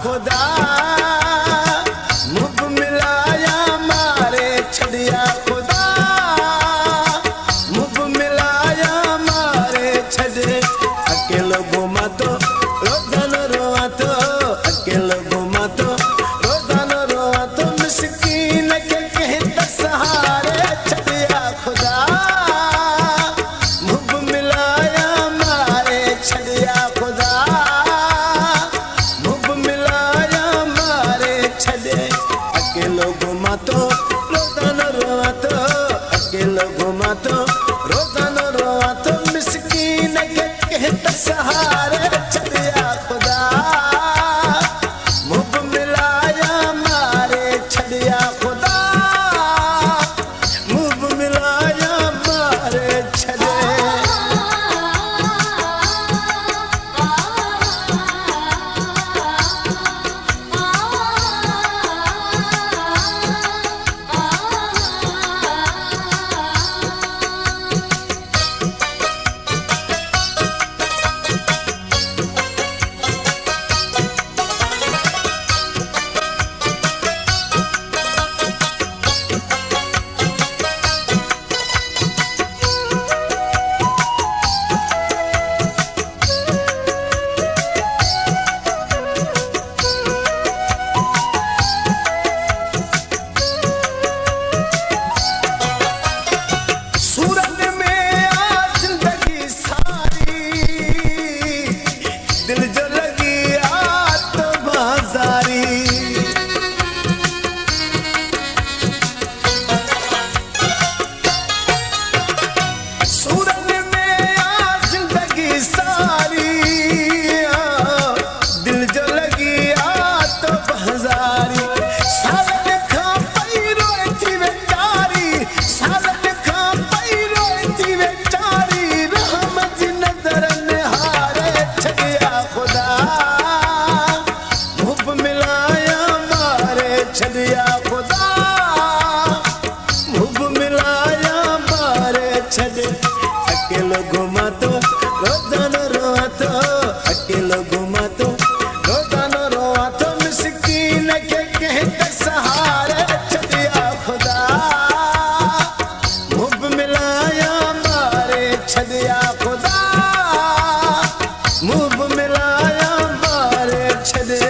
खुदा मुख मिलाया मारे छड़िया खुदा मुख मिलाया मारे छड़े अकेलो घुमा तो रोजाना रोआ तो अकेलो घुमा तो रोजाना रोआ तो मिस्कीन के कहता सहारे छड़िया खुदा मुख मिलाया मारे छड़िया खुदा मुख मिलाया मारे छड़े अकेलो घुमा तो रोजाना रोआ तो अकेलो घुमा तो रोजाना रोआ तो मिस्कीन के कहता सहारे छड़िया खुदा मुख मिलाया मारे छड़िया खुदा मुख मिलाया मारे छड़े सूरत में आ जिंदगी सारी दिल जो लगी आ तो बाजारी सूरत में आ जिंदगी सारी दिल जो लगी आ तो बाजारी सालत खा पई रोए थी बेचारी सालत खा पई रोए थी बेचारी रहमत नजर निहारे छड़िया खुदा मुख मिलाया मारे छड़िया खुदा मुख मिलाया मारे छड़े अकेलो घुमा तो रोजाना रोआ तो अकेलो घुमा तो रोजाना रोआ तो मिस्कीन के कहते सहारे छड़िया खुदा मुख मिलाया मारे छड़िया खुदा मुख मिलाया मारे छड़े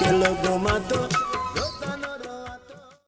के लोग